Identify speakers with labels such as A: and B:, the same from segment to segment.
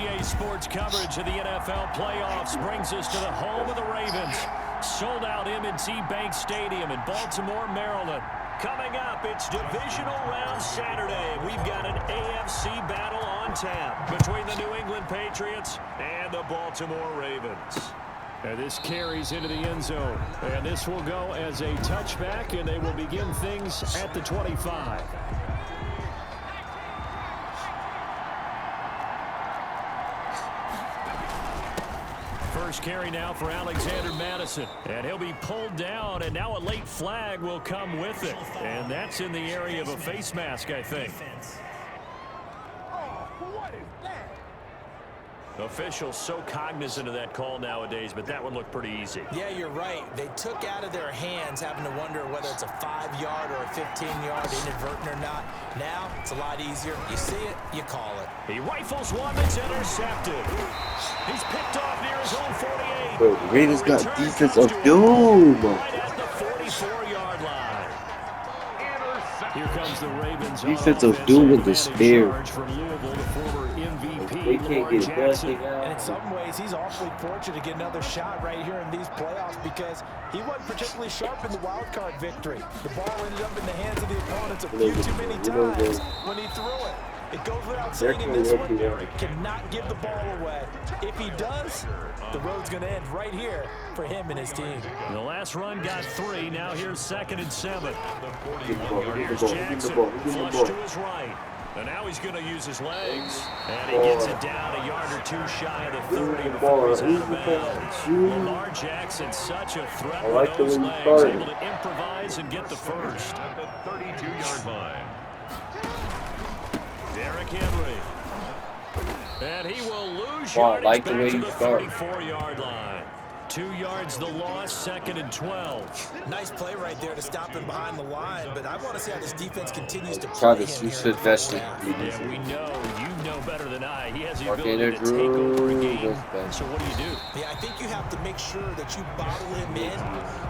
A: EA Sports coverage of the NFL playoffs brings us to the home of the Ravens. Sold out M&T Bank Stadium in Baltimore, Maryland. Coming up, it's divisional round Saturday. We've got an AFC battle on tap between the New England Patriots and the Baltimore Ravens. And this carries into the end zone. And this will go as a touchback, and they will begin things at the 25. First carry now for Alexander Madison. And he'll be pulled down, and now a late flag will come with it. And that's in the area of a face mask, I think. Officials so cognizant of that call nowadays, but that one looked pretty easy.
B: Yeah, you're right. They took out of their hands having to wonder whether it's a 5-yard or a 15-yard inadvertent or not. Now, it's a lot easier. You see it, you call it.
A: He rifles one that's intercepted. He's picked off near his own 48.
C: Bro, the Raiders got defense of doom.
A: Right at the 44-yard line. Here comes the Ravens.
C: Defense of doom and despair.
A: From Louisville, the former MVP.
C: They can't get Jackson.
B: And in some ways, he's awfully fortunate to get another shot right here in these playoffs because he wasn't particularly sharp in the wild card victory. The ball ended up in the hands of the opponents a few too many times when he threw it. It goes without saying in this one, cannot give the ball away. If he does, the road's going to end right here for him and his team.
A: The last run got 3. Now here's 2nd and 7. Here's Jackson, flush to his right. And now he's going to use his legs. And he gets it down a yard or 2 shy of the 30 before he's out of bounds. Lamar Jackson, such a threat with those legs, able to improvise and get the first. At the 32-yard line. Derrick Henry. And he will lose yardage back to the 34-yard line. 2 yards the loss, 2nd and 12.
B: Nice play right there to stop him behind the line, but I want to see how this defense continues to
C: Try
B: play
C: this.
B: him
C: You
B: here.
C: should invest in
A: Yeah, we know. You know better than I. He has the ability to take over a game. So what do?
B: Yeah, I think you have to make sure that you bottle him in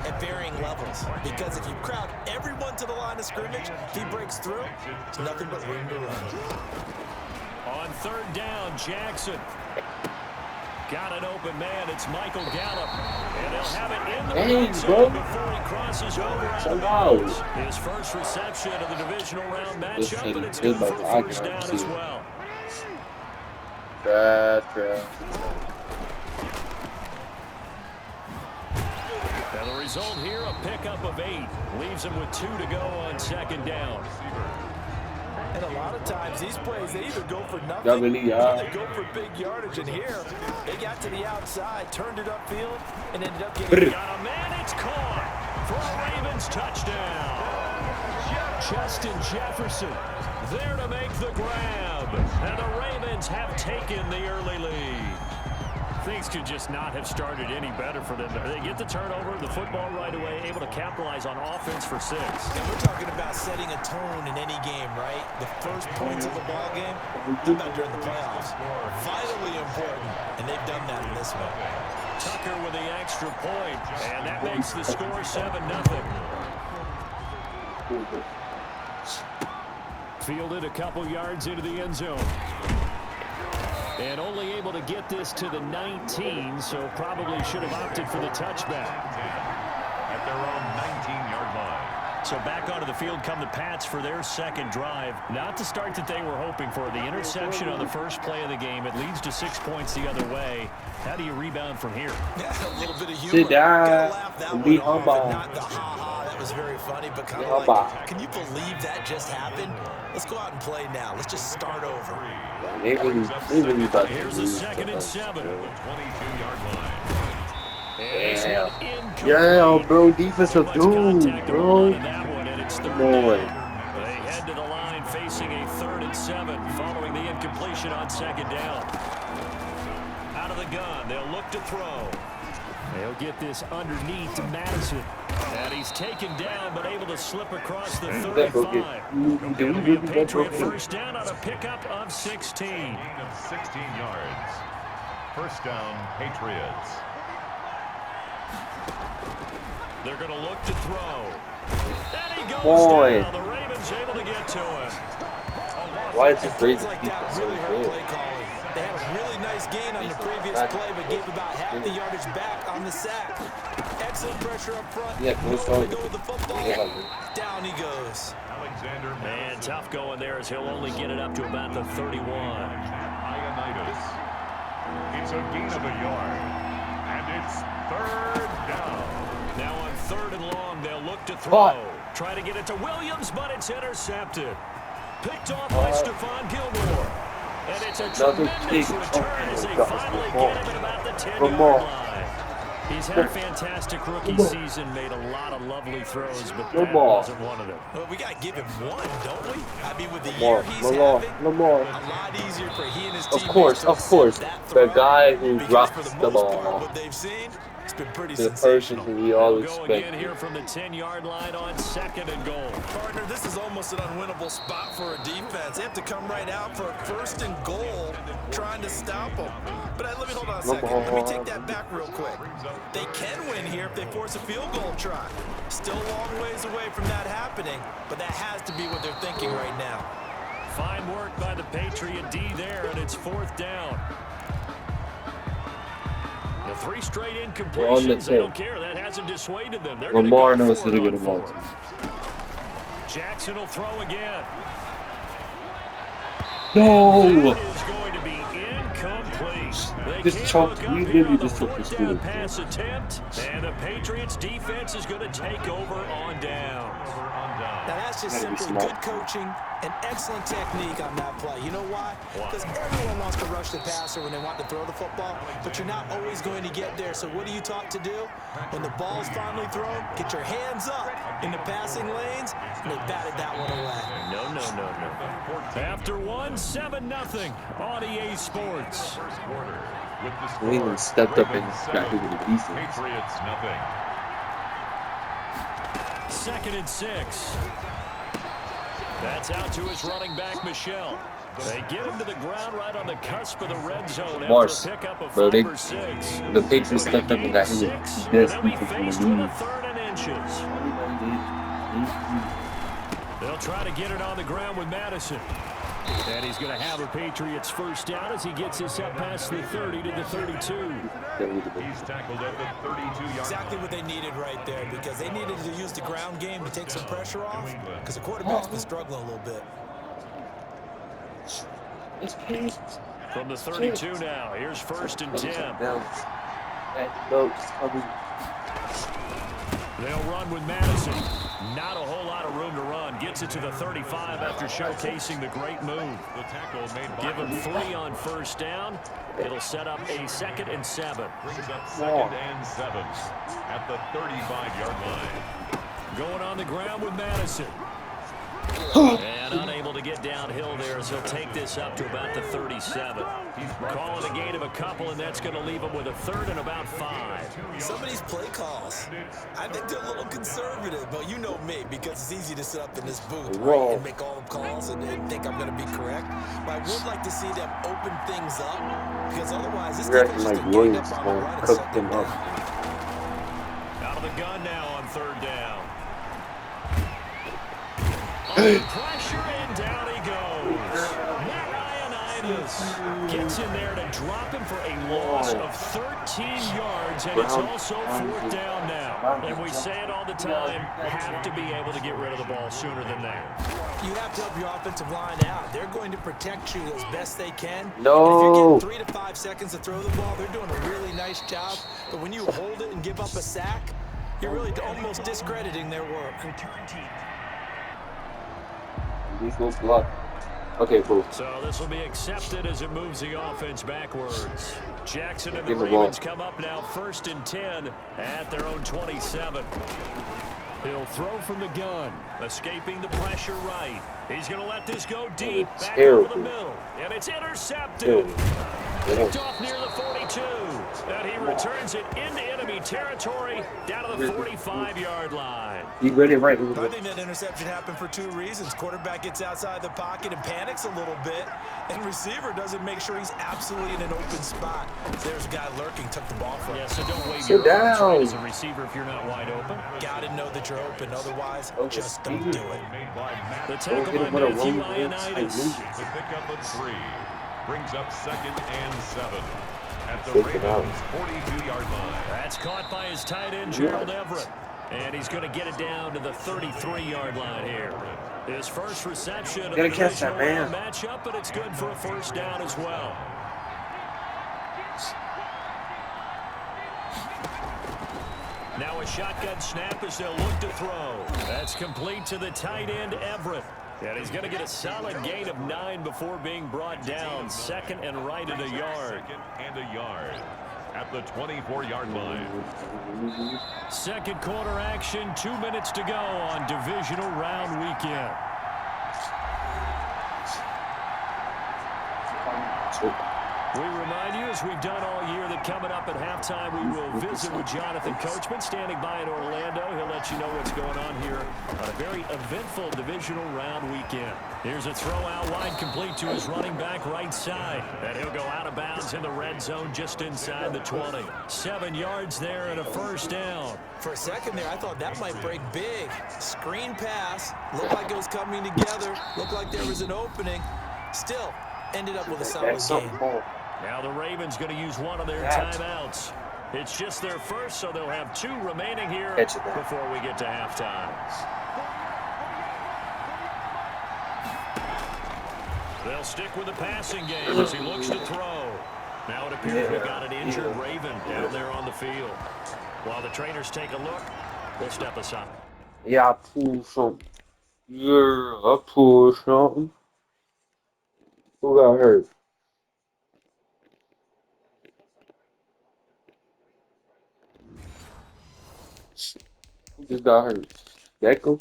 B: at varying levels. Because if you crowd everyone to the line of scrimmage, if he breaks through, it's nothing but room to run.
A: On 3rd down, Jackson. Got an open man. It's Michael Gallup. And they'll have it in the red zone before he crosses over out of bounds. His first reception of the divisional round matchup, and it's good for a 1st down as well. And the result here, a pickup of 8. Leaves him with 2 to go on 2nd down.
B: And a lot of times, these plays, they either go for nothing or they go for big yardage. And here, they got to the outside, turned it upfield, and ended up getting
A: got a man, it's caught for a Ravens touchdown. Justin Jefferson there to make the grab. And the Ravens have taken the early lead. Things could just not have started any better for them. They get the turnover, the football right away, able to capitalize on offense for 6.
B: And we're talking about setting a tone in any game, right? The first points of the ball game, how about during the playoffs? Vitally important, and they've done that in this one.
A: Tucker with the extra point, and that makes the score 7-0. Fielded a couple yards into the end zone. And only able to get this to the 19, so probably should have opted for the touchback. At their own 19-yard line. So back onto the field come the Pats for their 2nd drive. Not the start that they were hoping for. The interception on the first play of the game. It leads to 6 points the other way. How do you rebound from here?
B: Yeah, a little bit of humor.
C: Sit down
B: Laugh that
C: and be
B: one off,
C: humble.
B: and not the ha-ha. That was very funny, but kind of like, can you believe that just happened? Let's go out and play now. Let's just start over.
C: They really about to
A: Here's the
C: lose.
A: 2nd and 7. 22-yard line.
C: Yeah, bro, defense of doom, bro. Come on.
A: They head to the line facing a 3rd and 7 following the incompletion on 2nd down. Out of the gun, they'll look to throw. They'll get this underneath to Madison. And he's taken down, but able to slip across the 35. It'll be a Patriot 1st down on a pickup of 16. Gain of 16 yards. 1st down, Patriots. They're going to look to throw. And he goes down. The Ravens able to get to him.
C: Why is this Ravens
B: like
C: defense
B: that
C: so
B: really hurt
C: good?
B: play calling. They had a really nice gain on the previous play, but gave about half the yardage back on the sack. Excellent pressure up front.
C: Yeah,
B: Knows where to go with the football. Down he goes.
A: Man, tough going there as he'll only get it up to about the 31.
D: It's a gain of a yard, and it's third down.
A: Now on 3rd and long, they'll look to throw. Try to get it to Williams, but it's intercepted. Picked off by Stephon Gilmore. And it's a tremendous return as they finally get him at about the 10-yard line. He's had a fantastic rookie season, made a lot of lovely throws, but that wasn't one of them.
B: Well, we got to give him one, don't we? I mean, with the year he's having, a lot easier for he and his teammates
C: of course. The guy who drops the ball.
B: What they've seen, it's been pretty
C: The person
B: sensational.
C: who we all
A: Go again
C: expect.
A: here from the 10-yard line on 2nd and goal.
B: Partner, this is almost an unwinnable spot for a defense. They have to come right out for a 1st and goal, trying to stop them. But let me hold on a second. Let me take that back real quick. They can win here if they force a field goal try. Still a long ways away from that happening, but that has to be what they're thinking right now.
A: Fine work by the Patriot D there, and it's 4th down. The 3 straight incompletions, they don't care. That hasn't dissuaded them. They're
C: Lamar
A: go
C: knows
A: for
C: how to
A: it
C: get
A: on
C: a ball.
A: 4th. Jackson will throw again.
C: No!
A: That is going to be incomplete. They
C: Just
A: can't
C: chopped.
A: look up
C: We
A: here
C: literally
A: on the
C: just took this
A: 4th down
C: field.
A: pass attempt, and the Patriots defense is going to take over on downs.
B: Now that's just
C: Gotta be
B: simply
C: smart.
B: good coaching and excellent technique on that play. You know why? Because everyone wants to rush the passer when they want to throw the football, but you're not always going to get there. So what are you taught to do? When the ball's finally thrown, get your hands up in the passing lanes, and they batted that one away.
A: No. After 1, 7-0 on EA Sports.
C: New England stepped up and got into the defense.
D: Patriots nothing.
A: 2nd and 6. That's out to his running back, Michelle. They get him to the ground right on the cusp of the red zone
C: Morse,
A: after a pickup of
C: bro,
A: 5 or 6.
C: The Patriots stepped up and got him.
A: 6, and
C: Best
A: they'll be
C: defense in
A: faced
C: the
A: with a
C: league.
A: 3rd and inches. They'll try to get it on the ground with Madison. And he's going to have a Patriots 1st down as he gets this up past the 30 to the 32.
D: He's tackled at the 32-yard
B: Exactly what they needed right there, because they needed to use the ground game to take some pressure off, because the quarterback's been struggling a little bit.
C: It's pace.
A: From the 32 now, here's 1st and 10.
C: That boat's coming.
A: They'll run with Madison. Not a whole lot of room to run. Gets it to the 35 after showcasing the great move.
D: The tackle made by
A: Give him 3 on 1st down. It'll set up a 2nd and 7.
D: brings up 2nd and 7 at the 35-yard line.
A: Going on the ground with Madison. And unable to get downhill there as he'll take this up to about the 37. Calling a gain of a couple, and that's going to leave him with a 3rd and about 5.
B: Some of these play calls, I think they're a little conservative, but you know me, because it's easy to sit up in this booth, right, and make all the calls and think I'm going to be correct. But I would like to see them open things up, because otherwise this
C: You're
B: defense
C: acting
B: is
C: like
B: going to
C: Williams
B: gain up on the
C: won't
B: run and
C: cook
B: suck
C: them
B: them
C: up.
B: down.
A: Out of the gun now on 3rd down. Under pressure, and down he goes. Matt Ioannidis gets in there to drop him for a loss of 13 yards, and it's also 4th down now. And we say it all the time, have to be able to get rid of the ball sooner than that.
B: You have to help your offensive line out. They're going to protect you as best they can.
C: No.
B: If you're getting 3 to 5 seconds to throw the ball, they're doing a really nice job. But when you hold it and give up a sack, you're really almost discrediting their work.
C: These will block. Okay, cool.
A: So this will be accepted as it moves the offense backwards. Jackson and the
C: Give the ball.
A: Ravens come up now 1st and 10 at their own 27. He'll throw from the gun, escaping the pressure right. He's going to let this go deep, back over the middle, and it's intercepted. Picked off near the 42, and he returns it into enemy territory down to the 45-yard line.
C: He read it right.
B: I think that interception happened for 2 reasons. Quarterback gets outside the pocket and panics a little bit, and receiver doesn't make sure he's absolutely in an open spot. There's a guy lurking, took the ball from him.
A: Yeah, so don't wave
C: Sit
A: your arms right
C: down.
A: as a receiver if you're not wide open.
B: Gotta know that you're open, otherwise, just don't do it.
A: The tackle by
C: What a
A: Matthew
C: wrong move.
A: Ioannidis.
D: The pickup of 3. brings up 2nd and 7 at the Ravens' 42-yard line.
A: That's caught by his tight end, Gerald Everett. And he's going to get it down to the 33-yard line here. His first reception of the divisional round matchup, but it's good for a first down as well. Now a shotgun snap as they'll look to throw. That's complete to the tight end, Everett. And he's going to get a solid gain of 9 before being brought down. 2nd and right at a yard.
D: 2nd and a yard at the 24-yard line.
A: Second quarter action, 2 minutes to go on divisional round weekend. We remind you, as we've done all year, that coming up at halftime, we will visit with Jonathan Coachman, standing by in Orlando. He'll let you know what's going on here on a very eventful divisional round weekend. Here's a throw out wide, complete to his running back right side. And he'll go out of bounds in the red zone just inside the 20. 7 yards there and a first down.
B: For a second there, I thought that might break big. Screen pass. Looked like it was coming together. Looked like there was an opening. Still, ended up with a solid game.
A: Now the Ravens going to use one of their timeouts. It's just their first, so they'll have 2 remaining here before we get to halftime. They'll stick with the passing game as he looks to throw. Now it appears we've got an injured Raven down there on the field. While the trainers take a look, we'll step aside.
C: Yeah, I pull something. Yeah, I pull something. Who got hurt? Who just got hurt? Deco?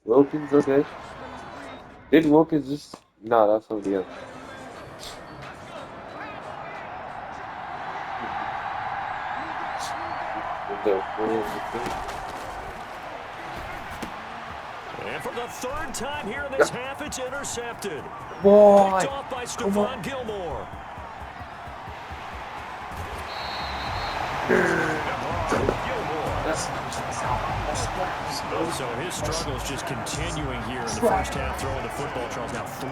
C: Wilkins, okay. Did Wilkins just... Nah, that's somebody else.
A: And for the 3rd time here in this half, it's intercepted.
C: Boy,
A: picked off by Stephon Gilmore. So his struggles just continuing here in the first half, throwing the football, Charles. Now 3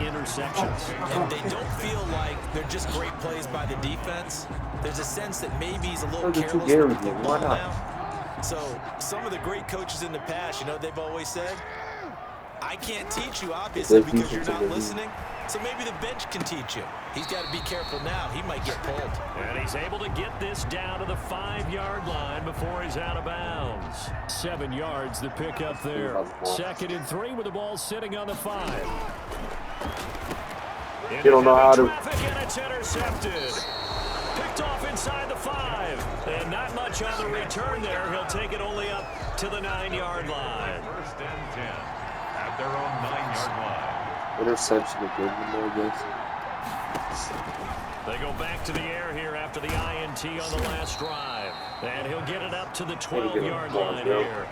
A: interceptions.
B: And they don't feel like they're just great plays by the defense. There's a sense that maybe he's a little careless with the ball now. So some of the great coaches in the past, you know, they've always said, I can't teach you, obviously, because you're not listening. So maybe the bench can teach you. He's got to be careful now. He might get pulled.
A: And he's able to get this down to the 5-yard line before he's out of bounds. 7 yards, the pickup there. 2nd and 3 with the ball sitting on the 5.
C: You don't know how to...
A: And it's intercepted. Picked off inside the 5. And not much on the return there. He'll take it only up to the 9-yard line.
D: 1st and 10 at their own 9-yard line.
C: Interception again, I guess.
A: They go back to the air here after the INT on the last drive. And he'll get it up to the 12-yard line here.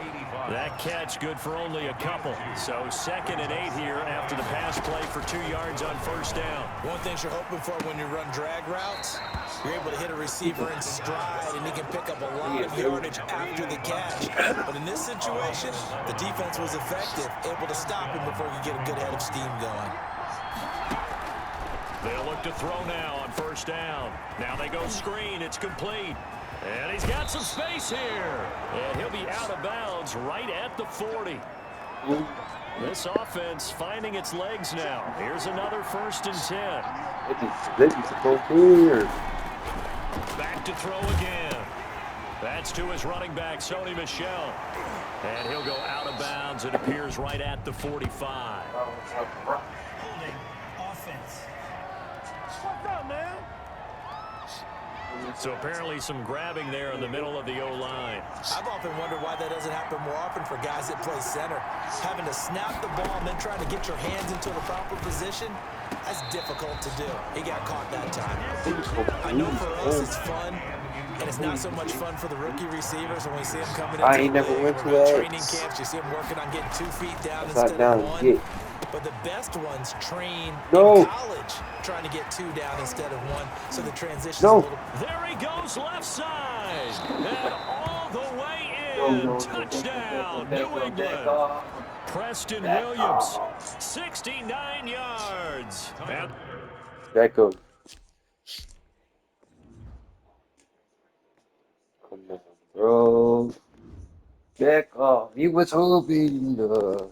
A: That catch good for only a couple. So 2nd and 8 here after the pass play for 2 yards on first down.
B: One thing you're hoping for when you run drag routes, you're able to hit a receiver in stride, and he can pick up a lot of yardage after the catch. But in this situation, the defense was effective, able to stop him before you get a good head of steam going.
A: They'll look to throw now on first down. Now they go screen. It's complete. And he's got some space here. And he'll be out of bounds right at the 40. This offense finding its legs now. Here's another 1st and 10. Back to throw again. That's to his running back, Sony Michel. And he'll go out of bounds. It appears right at the 45.
B: Holding offense. What's up, man?
A: So apparently some grabbing there in the middle of the O-line.
B: I've often wondered why that doesn't happen more often for guys that play center. Having to snap the ball and then trying to get your hands into the proper position, that's difficult to do. He got caught that time. I know for us it's fun, and it's not so much fun for the rookie receivers when we see them coming into
C: I ain't never went to that.
B: training camps. You see them working on getting 2 feet down instead of 1. but the best ones train
C: No.
B: in college trying to get 2 down instead of 1, so the transition's
C: No.
B: a little...
A: There he goes, left side. And all the way in.
C: No.
A: Touchdown, New England. Preston
C: Back
A: Williams,
C: off.
A: 69 yards. And
C: Back up. Come on, bro. Back off. He was hoping.
A: the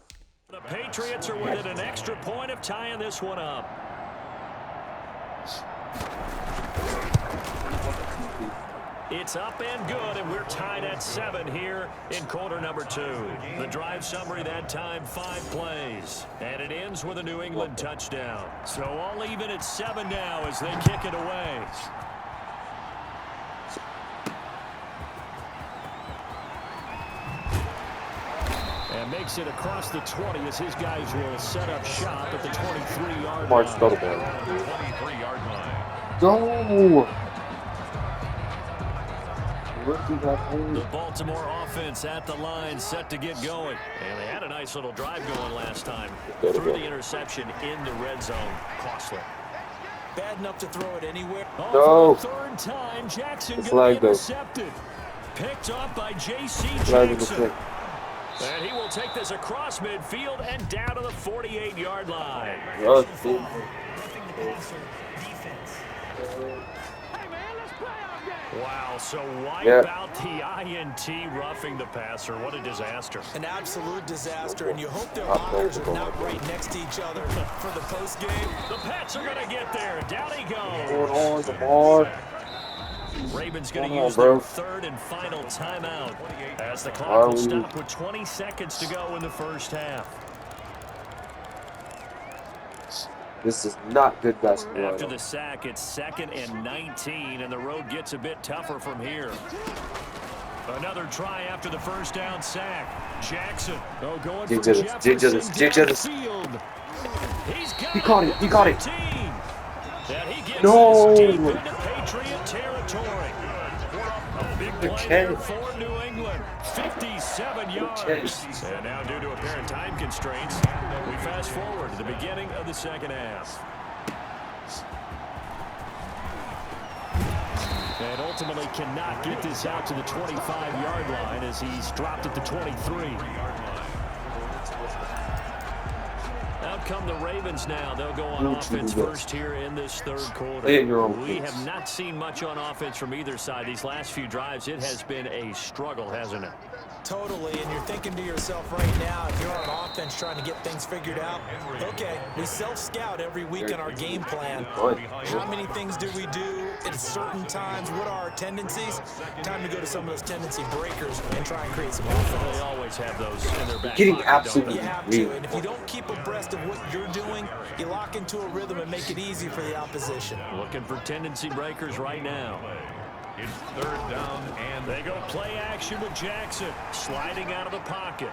A: Patriots are within an extra point of tying this one up. It's up and good, and we're tied at 7 here in quarter number 2. The drive summary that time, 5 plays. And it ends with a New England touchdown. So all even at 7 now as they kick it away. And makes it across the 20 as his guys will set up shop at the 23-yard
C: March
A: line.
C: Scuttlebug.
D: 23-yard line.
C: Go! Rookie got hold.
A: The Baltimore offense at the line, set to get going. And they had a nice little drive going last time. Threw the interception in the red zone. Costly.
B: Bad enough to throw it anywhere.
C: No.
A: For the 3rd time, Jackson
C: It's
A: going
C: like
A: to be
C: this.
A: intercepted. Picked up by J.C.
C: Flag in the
A: Jackson.
C: play.
A: And he will take this across midfield and down to the 48-yard line.
C: Oh,
A: Wow, so wipe
C: Yeah.
A: out the INT roughing the passer. What a disaster.
B: An absolute disaster, and you hope their lockers are not right next to each other for the postgame.
A: The Pats are going to get there. Down he goes.
C: going on, Lamar?
A: Ravens going to
C: Come on,
A: use
C: bro.
A: their 3rd and final timeout as the clock
C: Are
A: will
C: we-
A: stop with 20 seconds to go in the first half.
C: This is not good basketball.
A: After the sack, it's 2nd and 19, and the road gets a bit tougher from here. Another try after the first down sack. Jackson, going for Jefferson downfield. He's got
C: He caught it. He caught it.
A: 15. And he gets
C: No.
A: this deep into Patriot territory. A big play there for New England. 57 yards. And now due to apparent time constraints, we fast forward to the beginning of the second half. And ultimately cannot get this out to the 25-yard line as he's dropped at the 23. Out come the Ravens now. They'll go on offense first here in this 3rd quarter. We have not seen much on offense from either side. These last few drives, it has been a struggle, hasn't it?
B: Totally, and you're thinking to yourself right now, if you're on offense trying to get things figured out, okay, we self-scout every week in our game plan. How many things do we do at certain times? What are our tendencies? Time to go to some of those tendency breakers and try and create some offense.
A: They always have those in their back
C: Getting
A: pocket, don't
C: absolutely
A: they?
B: You have to, and if you don't keep abreast of what you're doing, you lock into a rhythm and make it easy for the opposition.
A: Looking for tendency breakers right now.
D: It's 3rd down and
A: They go play action with Jackson, sliding out of the pocket.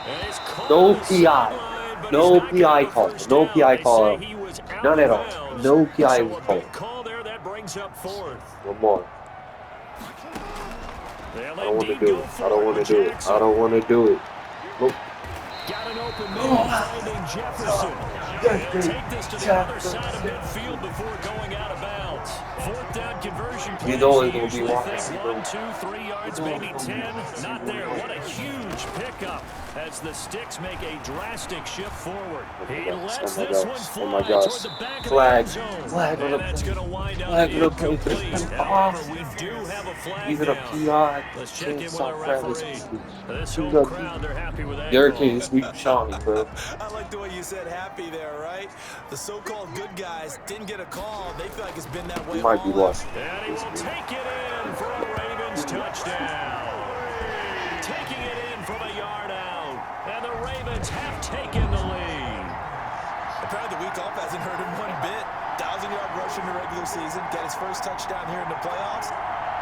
A: And it's caught
C: No
A: on the
C: PI.
A: sideline, but
C: No
A: he's not
C: PI
A: getting the
C: call.
A: first
C: No
A: down.
C: PI
A: They
C: call.
A: say he was out
C: None
A: of
C: at all.
A: bounds.
C: No PI
A: So
C: was
A: a
C: called.
A: big call there that brings up 4th.
C: One more.
A: They'll
C: I don't want to
A: indeed
C: do
A: go
C: it.
A: for
C: I don't want to do it.
A: Jackson.
C: I don't want to do it. Nope.
A: Got an open man finding Jefferson. They'll take this to the other side of midfield before going out of bounds. 4th down conversion play.
C: You know it's gonna be
A: Usually
C: wide
A: think
C: receiver.
A: 1, 2, 3 yards, maybe 10. Not there. What a huge pickup as the Sticks make a drastic shift forward. He lets this one fly toward the back
C: Flag.
A: of the end zone.
C: Flag on
A: And
C: the
A: that's
C: play.
A: going to wind up
C: Flag on the play.
A: incomplete. However, we do have a flag
C: Even a
A: down.
C: PI.
A: Let's check in with
C: South
A: our
C: Travis.
A: referee. This
C: Who's
A: whole
C: up?
A: crowd, they're happy with that
C: Derrick
A: call.
C: Henry sweep Shawnee, bro.
B: I like the way you said happy there, right? The so-called good guys didn't get a call. They feel like it's been that way
C: You might be
B: all
C: watching.
A: And he will take it in for a Ravens touchdown. Taking it in from a yard out. And the Ravens have taken the lead.
B: Apparently the week off hasn't hurt him one bit. 1,000-yard rush in the regular season. Got his first touchdown here in the playoffs.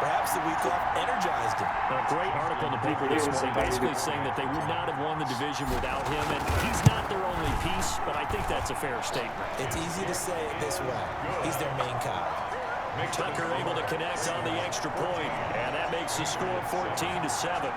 B: Perhaps the week off energized him.
A: A great article in the paper this morning basically saying that they would not have won the division without him. And he's not their only piece, but I think that's a fair statement.
B: It's easy to say it this way. He's their main guy.
A: Tucker able to connect on the extra point, and that makes the score 14-7.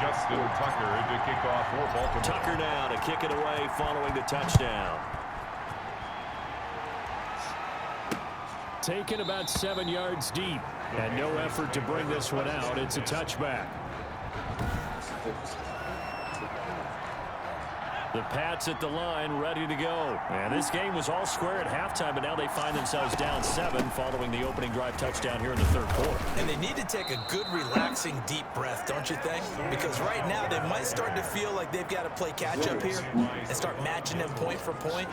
D: Justin Tucker to kick off for Baltimore.
A: Tucker now to kick it away following the touchdown. Taken about 7 yards deep. And no effort to bring this one out. It's a touchback. The Pats at the line, ready to go. And this game was all square at halftime, but now they find themselves down 7 following the opening drive touchdown here in the third quarter.
B: And they need to take a good, relaxing, deep breath, don't you think? Because right now they might start to feel like they've got to play catch-up here and start matching them point for point.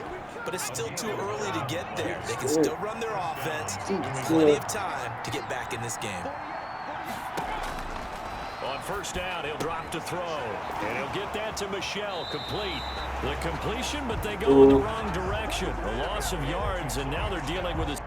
B: But it's still too early to get there. They can still run their offense. Plenty of time to get back in this game.
A: On first down, he'll drop to throw. And he'll get that to Michel, complete. The completion, but they go in the wrong direction. A loss of yards, and now they're dealing with a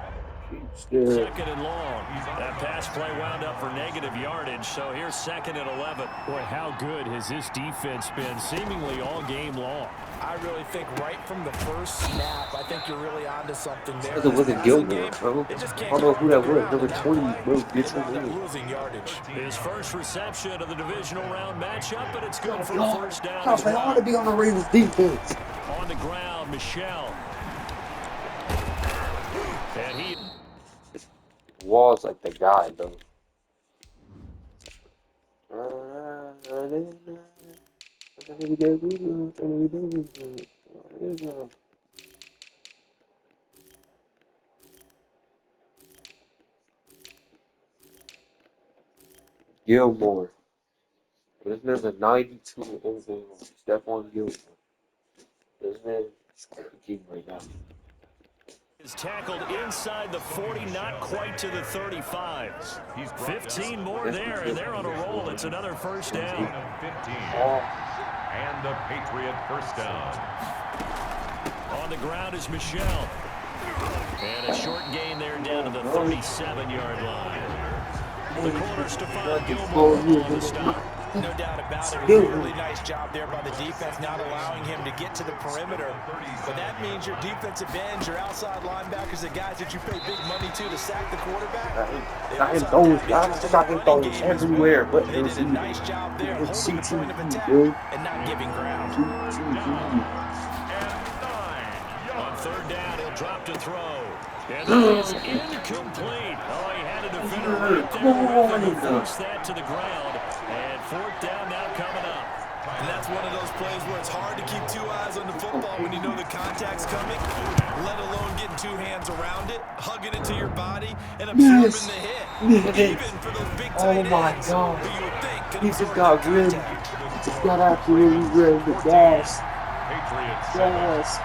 A: second and long. That pass play wound up for negative yardage, so here's 2nd and 11. Boy, how good has this defense been seemingly all game long?
B: I really think right from the first snap, I think you're really onto something there.
C: It wasn't Gilmore, bro. I don't know who that was. Number 20, bro. Get
B: losing yardage.
A: His first reception of the divisional round matchup, but it's good for a first down.
C: I want to be on the Ravens defense.
A: On the ground, Michel. And he...
C: Wall's like the guy, though. Gilmore. This man's a 92 overall. Stephon Gilmore. This man is cooking right now.
A: Is tackled inside the 40, not quite to the 35. 15 more there, and they're on a roll. It's another first down.
D: 15. And a Patriot first down.
A: On the ground is Michel. And a short gain there down to the 37-yard line. The corner, Stephon Gilmore on the stop.
B: No doubt about it. A really nice job there by the defense, not allowing him to get to the perimeter. But that means your defensive ends, your outside linebackers, the guys that you pay big money to sack the quarterback.
C: Got him those everywhere, but
B: they did a nice job there holding the point of attack and not giving ground.
A: On third down, he'll drop to throw. And that is incomplete. Oh, he had a defender right there with him to force that to the ground. And fourth down now coming up.
B: And that's one of those plays where it's hard to keep 2 eyes on the football when you know the contact's coming, let alone getting 2 hands around it, hugging it to your body, and absorbing the hit. Even for those big tight ends, who you would think could absorb that contact.
C: He just got absolutely ready to gas.
D: Patriots.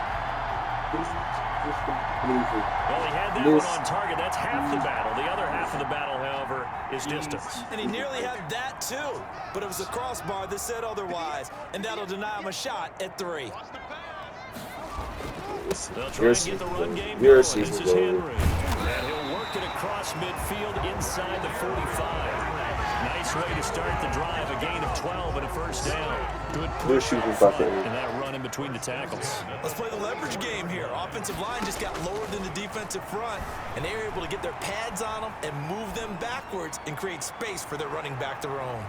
A: Well, he had that one on target. That's half the battle. The other half of the battle, however, is distance.
B: And he nearly had that, too. But it was a crossbar that said otherwise, and that'll deny him a shot at 3.
A: They'll try and get the run game going. This is Henry. And he'll work it across midfield inside the 45. Nice way to start the drive. A gain of 12 and a first down. Good push in front, and that run in between the tackles.
B: Let's play the leverage game here. Offensive line just got lower than the defensive front, and they were able to get their pads on them and move them backwards and create space for their running back to roam.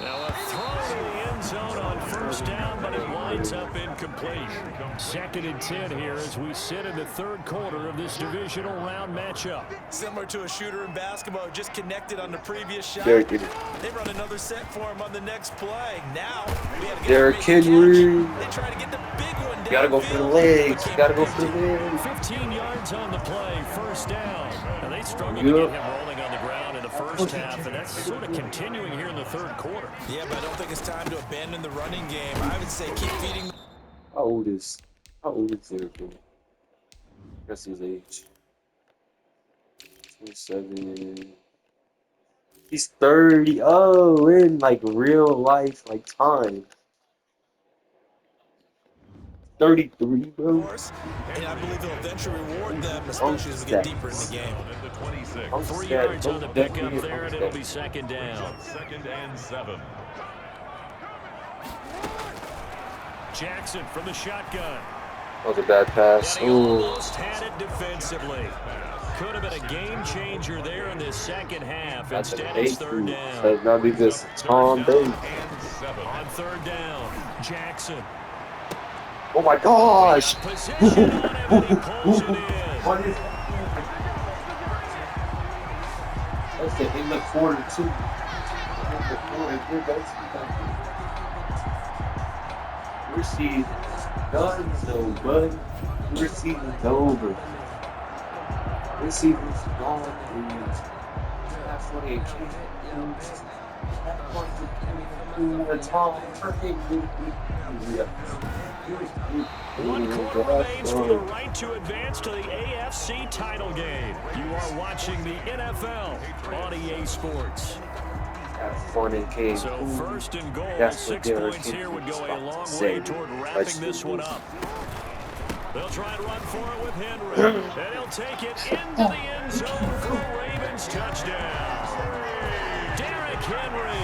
A: Now a throw to the end zone on first down, but it winds up incomplete. 2nd and 10 here as we sit in the third quarter of this divisional round matchup.
B: Similar to a shooter in basketball who just connected on the previous shot. They run another set for him on the next play. Now we have to get
C: Derrick Henry.
B: They try to get the big one down.
C: Gotta go for the legs. Gotta go for the legs.
A: 15 yards on the play, first down. And they struggled to get him rolling on the ground in the first half, and that's sort of continuing here in the third quarter.
B: Yeah, but I don't think it's time to abandon the running game. I would say keep feeding.
C: How old is Derrick Henry? That's his age. 27. He's 30. Oh, in like real life, like time. 33, bro.
B: And I believe he'll eventually reward them, especially as we get deeper in the game.
A: 3 yards on the pickup there, and it'll be 2nd down.
D: 2nd and 7.
A: Jackson from the shotgun.
C: That was a bad pass.
A: And he almost had it defensively. Could have been a game changer there in this second half.
C: That's
A: Instead,
C: a
A: it's
C: big
A: third
C: move.
A: down.
C: So now be this Tom Brady.
A: On third down, Jackson.
C: Oh my gosh!
A: Position on him, and he pulls it in.
C: What is that? That's the end of quarter 2. We're seeing done, though, bud. We're seeing over. We're seeing gone. That's what it came. That's what it Tom
A: One quarter remains for the right to advance to the AFC title game. You are watching the NFL on EA Sports. So first and goal, 6 points here would go a long way toward wrapping this one up. They'll try and run for it with Henry, and he'll take it into the end zone for a Ravens touchdown. Derrick Henry,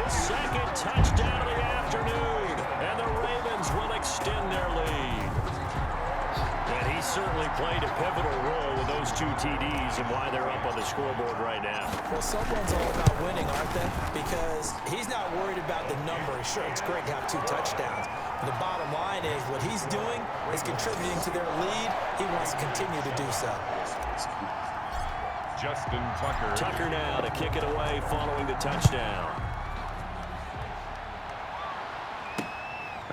A: his second touchdown of the afternoon, and the Ravens will extend their lead. And he certainly played a pivotal role with those 2 TDs and why they're up on the scoreboard right now.
B: Well, someone's all about winning, aren't they? Because he's not worried about the number. Sure, it's great to have 2 touchdowns. But the bottom line is what he's doing is contributing to their lead. He wants to continue to do so.
D: Justin Tucker.
A: Tucker now to kick it away following the touchdown.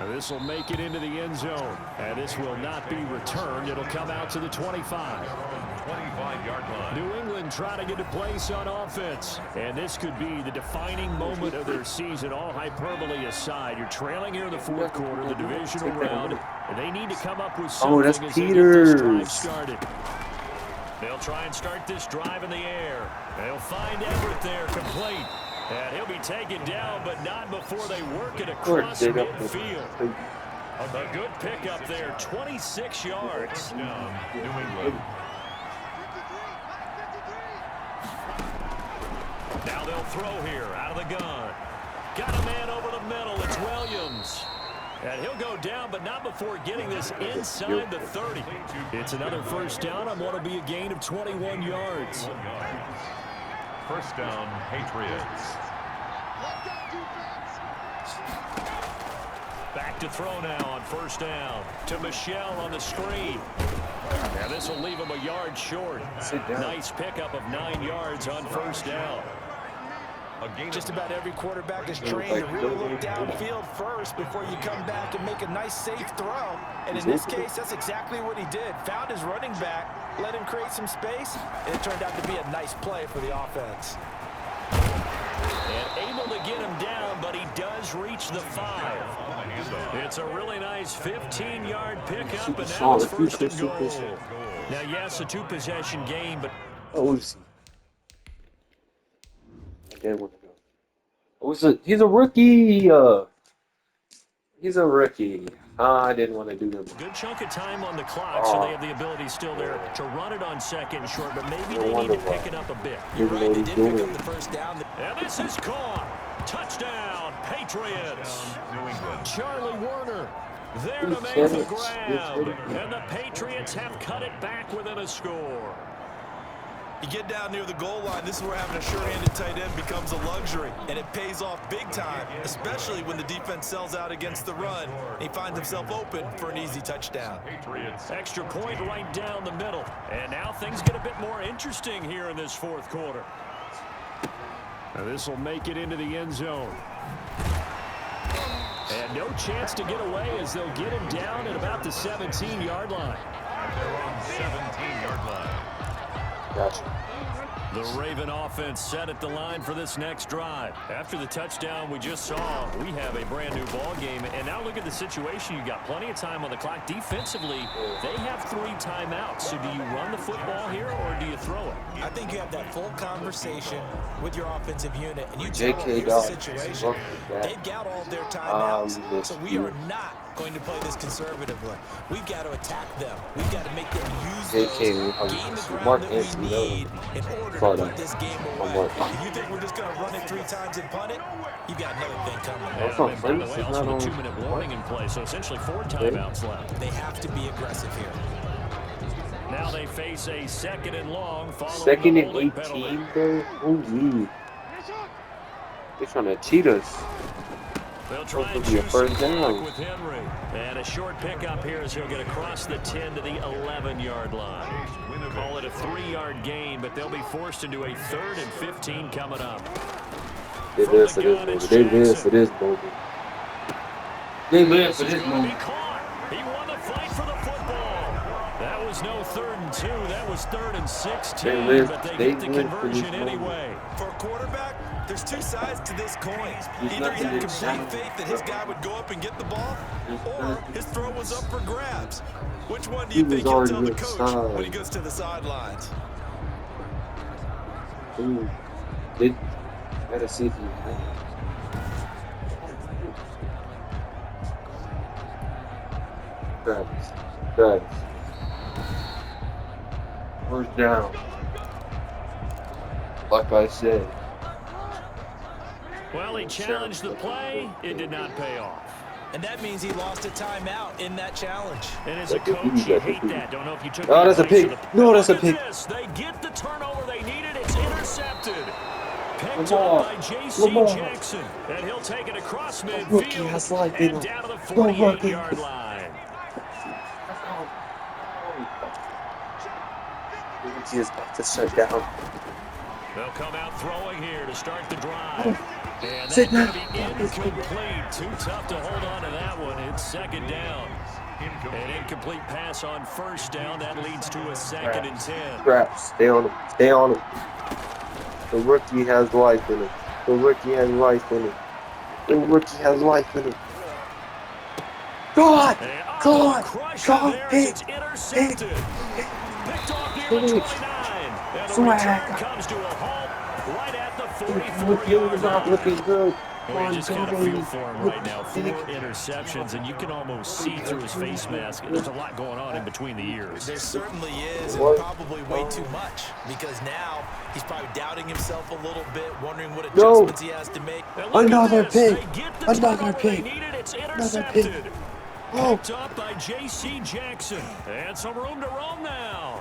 A: This will make it into the end zone. And this will not be returned. It'll come out to the 25.
D: 25-yard line.
A: New England trying to get a place on offense. And this could be the defining moment of their season, all hyperbole aside. You're trailing here in the fourth quarter, the divisional round, and they need to come up with something
C: that's
A: as they get this drive
C: Peters.
A: started. They'll try and start this drive in the air. They'll find Everett there, complete. And he'll be taken down, but not before they work it across midfield. A good pickup there, 26 yards.
D: Down, New England.
A: Now they'll throw here out of the gun. Got a man over the middle. It's Williams. And he'll go down, but not before getting this inside the 30. It's another first down on what will be a gain of 21 yards.
D: First down, Patriots.
A: Back to throw now on first down to Michelle on the screen. And this will leave him a yard short. Nice pickup of 9 yards on first down.
B: Just about every quarterback is trained to really look downfield first before you come back and make a nice, safe throw. And in this case, that's exactly what he did. Found his running back, let him create some space, and it turned out to be a nice play for the offense.
A: And able to get him down, but he does reach the 5. It's a really nice 15-yard pickup, and now it's first and goal. Now, yes, a 2-possession game, but...
C: He's a rookie. He's a rookie. I didn't want to do that.
A: Good chunk of time on the clock, so they have the ability still there to run it on second and short, but maybe they need to pick it up a bit.
B: You're right, they did pick up the first down.
A: And this is caught. Touchdown, Patriots. Charlie Warner there to make the grab. And the Patriots have cut it back within a score.
B: You get down near the goal line, this is where having a sure-handed tight end becomes a luxury, and it pays off big time, especially when the defense sells out against the run. He finds himself open for an easy touchdown.
A: Extra point right down the middle, and now things get a bit more interesting here in this fourth quarter. Now this will make it into the end zone. And no chance to get away as they'll get him down at about the 17-yard line.
D: They're on 17-yard line.
C: Gotcha.
A: The Raven offense set at the line for this next drive. After the touchdown we just saw, we have a brand new ball game. And now look at the situation. You got plenty of time on the clock. Defensively, they have 3 timeouts. So do you run the football here or do you throw it?
B: I think you have that full conversation with your offensive unit, and you tell them here's the situation. They've got all their timeouts, so we are not going to play this conservatively. We've got to attack them. We've got to make them use those, gain the ground that we need in order to put this game away. If you think we're just going to run it 3 times and punt it, you've got another thing coming.
A: And by the way, also a 2-minute warning in play, so essentially 4 timeouts left.
B: They have to be aggressive here.
A: Now they face a 2nd and long following
C: Second
A: the
C: and
A: holding
C: 18,
A: penalty.
C: bro. Holy. They're trying to cheat us.
A: They'll try and
C: Be a
A: choose some
C: first
A: clock
C: down.
A: with Henry. And a short pickup here as he'll get across the 10 to the 11-yard line. Call it a 3-yard gain, but they'll be forced into a 3rd and 15 coming up.
C: They live for this moment. They live for this moment. They live for this moment.
A: He won the fight for the football. That was no 3rd and 2. That was 3rd and 16. But they get the conversion anyway.
B: For a quarterback, there's two sides to this coin. Either he had complete faith that his guy would go up and get the ball, or his throw was up for grabs. Which one do you think he'll tell the coach when he goes to the sidelines?
C: Ooh. They gotta see if he Travis. First down. Like I said.
A: Well, he challenged the play. It did not pay off.
B: And that means he lost a timeout in that challenge.
A: And as a coach, you hate that. Don't know if you took
C: Oh, that's a pick. No, that's a pick.
A: They get the turnover they needed. It's intercepted. Picked up by J.C. Jackson. And he'll take it across midfield and down to the 48-yard line.
C: He is about to shut down.
A: They'll come out throwing here to start the drive. And
C: Sit
A: that's
C: down.
A: going to be incomplete. Too tough to hold on to that one. It's 2nd down. An incomplete pass on 1st down. That leads to a 2nd and 10.
C: Scraps. Stay on him. Stay on him. The rookie has life in him. The rookie has life in him. The rookie has life in him. God! God! God!
A: It's intercepted. Picked off near the 29. And the return comes to a halt right at the 44-yard
C: not
A: line.
C: looking good.
A: We just got a feel for him right now. 4 interceptions, and you can almost see through his face mask. There's a lot going on in between the ears.
B: There certainly is, and probably way too much, because now he's probably doubting himself a little bit, wondering what adjustments he has to make.
C: Another pick.
A: Another pick. It's intercepted. Picked up by J.C. Jackson. And some room to roam now.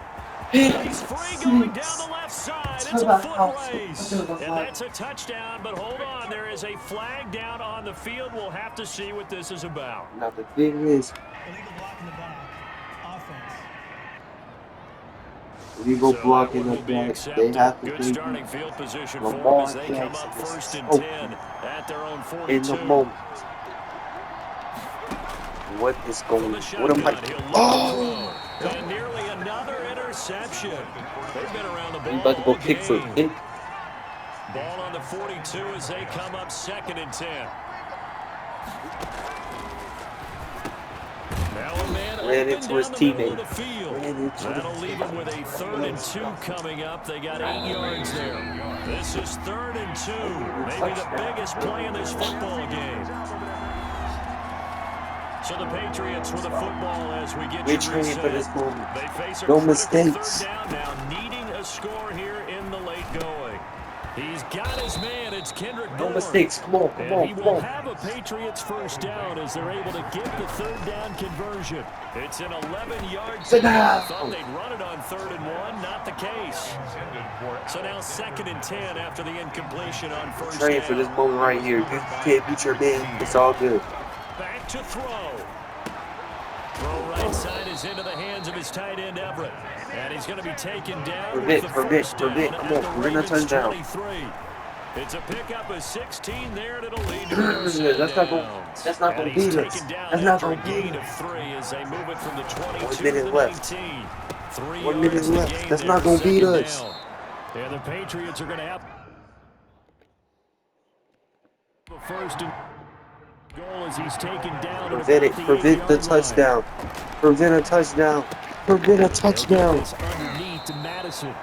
A: He's free going down the left side. It's a foot race. And that's a touchdown, but hold on. There is a flag down on the field. We'll have to see what this is about.
C: Now the thing is, we go blocking the back. They have to
A: Good
C: be
A: starting field position for them
C: Lamar
A: as they come up
C: Jackson
A: 1st and
C: is
A: 10 at their own 42.
C: in the moment. What is going? What am I? Oh!
A: And nearly another interception. They've been around the ball.
C: I'm about to go
A: all
C: kick for
A: game.
C: it.
A: Ball on the 42 as they come up 2nd and 10. Now a man
C: Ran into his teammate.
A: That'll leave him with a 3rd and 2 coming up. They got 8 yards there. This is 3rd and 2. Maybe the biggest play in this football game. So the Patriots with the football as we get
C: We're
A: you
C: training
A: reset.
C: for this moment.
A: They face a
C: No
A: critical
C: mistakes.
A: 3rd down now, needing a score here in the late going. He's got his man. It's Kendrick
C: No
A: Bourne.
C: mistakes. Come on, come
A: And
C: on,
A: he
C: come
A: will
C: on.
A: have a Patriots 1st down as they're able to get the 3rd down conversion. It's an 11-yard
C: Sit down.
A: Thought they'd run it on 3rd and 1. Not the case. So now 2nd and 10 after the incompletion on 1st
C: Training
A: down.
C: for this moment right here. You can't beat your man. It's all good.
A: Back to throw. Throw right side is into the hands of his tight end, Everett. And he's going to be taken down with the first down
C: Come
A: at
C: on,
A: the
C: we're gonna
A: Ravens
C: touch down.
A: 23. It's a pickup of 16 there, and it'll lead to
C: That's not gonna beat us. That's not gonna beat
A: gain of 3 as they move it from the 22
C: 1
A: to
C: minute
A: the
C: left.
A: 19. 3
C: 1 minute
A: yards to
C: left.
A: gain
C: That's
A: there,
C: not gonna beat
A: 2nd
C: us.
A: down. And the Patriots are going to have the first and goal as he's taken down.
C: Prevent it. Prevent the touchdown. Prevent a touchdown. Prevent a touchdown.
A: Underneath to Madison.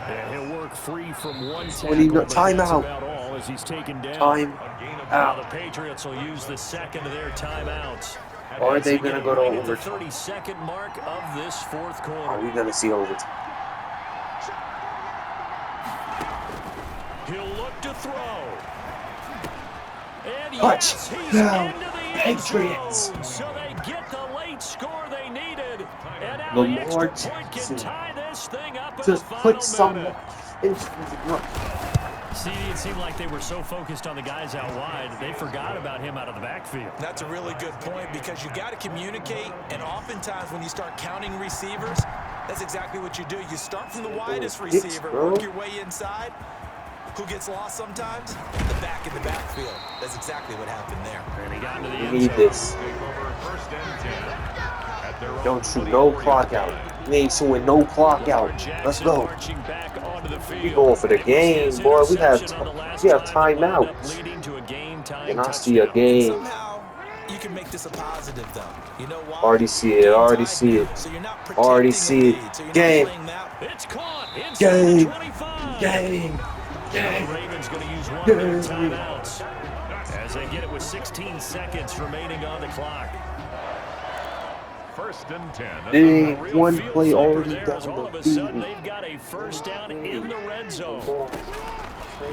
A: And he'll work free from one tackle.
C: Timeout.
A: About all as he's taken down.
C: Time
A: Now
C: out.
A: the Patriots will use the 2nd of their timeouts.
C: Or are they
A: As
C: gonna
A: get
C: go to
A: right at the
C: overtime?
A: 32nd mark of this 4th
C: Are
A: quarter.
C: we gonna see overtime?
A: He'll look to throw. And
C: Touch
A: yes, he's
C: down,
A: into the end
C: Patriots.
A: zone. So they get the late score they needed. And now the
C: Lamar
A: extra point can
C: Jackson
A: tie this thing up in the
C: just
A: final
C: put some
A: minute.
C: into
A: See, it seemed like they were so focused on the guys out wide, they forgot about him out of the backfield.
B: That's a really good point because you got to communicate, and oftentimes when you start counting receivers, that's exactly what you do. You start from the widest receiver, work your way inside. Who gets lost sometimes? The back in the backfield. That's exactly what happened there.
A: And he got into the
C: We
A: end
C: need
A: zone.
C: this. Don't shoot no clock out. We ain't showing no clock out. Let's go. We going for the game, boy. We have timeouts. And I see a game.
B: Somehow, you can make this a positive, though. You know why?
C: Already see it. Already see it.
B: So you're not
C: Already
B: protecting
C: see
B: a lead, so
C: it.
B: you're not
C: Game.
B: playing that.
A: It's caught inside
C: Game.
A: the 25.
C: Game.
A: The Ravens going to use one of their timeouts as they get it with 16 seconds remaining on the clock.
D: First and 10.
C: Dang, one play already
A: There
C: down
A: is all of
C: the
A: a sudden
C: field.
A: they've got a first down in the red zone.
C: For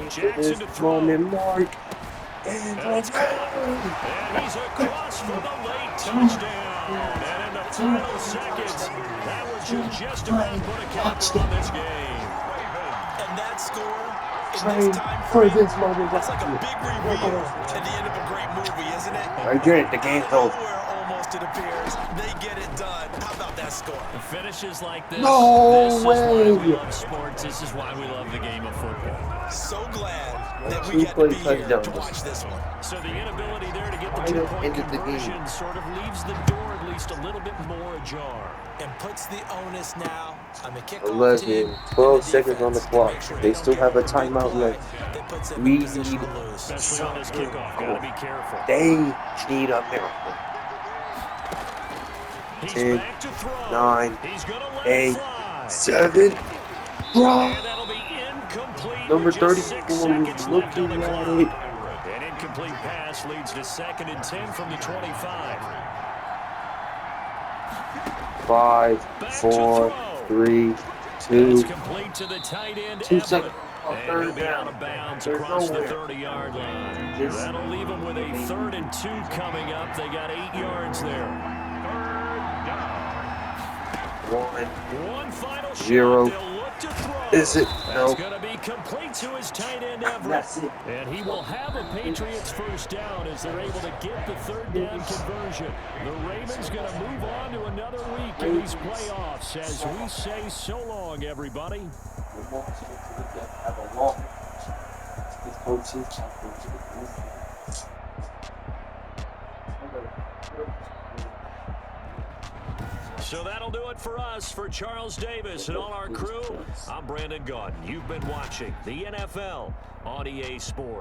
A: Jackson to
C: this
A: throw.
C: moment, Mark. And let's go.
A: And he's across for the late touchdown. And in the final seconds, that one should just about put a capper on this game.
B: And that score in
C: Train
B: this time
C: for
B: frame,
C: this moment.
B: that's like a big reveal at the end of a great movie, isn't it?
C: I get it. The game's
B: Out of
C: over.
B: nowhere, almost it appears. They get it done. How about that score?
A: Finishes like this.
C: No
A: this
C: way.
A: is why we love sports. This is why we love the game of football.
B: So glad that we
C: Two
B: got to be
C: play
B: here to
C: touchdowns.
B: watch this one.
A: So the inability there to get the
C: Right up
A: two-point
C: into the game.
A: conversion sort of leaves the door at least a little bit more ajar.
B: And puts the onus now on the kickoff
C: 11,
B: team
C: 12
B: and the
C: seconds on the
B: defense to
C: clock.
B: make sure
C: They
B: don't
C: still
B: give
C: have a
B: up big
C: timeout
B: play
C: left.
B: that puts them
C: We
B: in position
C: need
B: to lose.
A: Especially on this kickoff. Got to be careful.
C: They need a miracle.
A: He's
C: 10,
A: back to throw.
C: 9,
A: He's gonna let
C: 8,
A: it fly.
C: 7.
A: And that'll be incomplete.
C: Number
A: with just 6
C: 34
A: seconds
C: is
A: left on
C: looking
A: the
C: at
A: clock.
C: it.
A: An incomplete pass leads to 2nd and 10 from the 25.
C: 5, 4, 3, 2.
A: It's complete to the tight end.
C: 2
A: Everett.
C: seconds.
A: And he'll be out of bounds
C: There's
A: across the
C: nowhere.
A: 30-yard line.
C: Just-
A: That'll leave them with a 3rd and 2 coming up. They got 8 yards there.
C: 1.
A: One final
C: 0.
A: shot. They'll look to throw.
C: Is it?
A: That's
C: No.
A: going to be complete to his tight end, Everett.
C: That's it.
A: And he will have a Patriots first down as they're able to get the 3rd down conversion. The Ravens going to move on to another week in these playoffs as we say so long, everybody.
C: Have a walk. His coaches.
A: So that'll do it for us. For Charles Davis and all our crew, I'm Brandon Gaudin. You've been watching the NFL on EA Sports.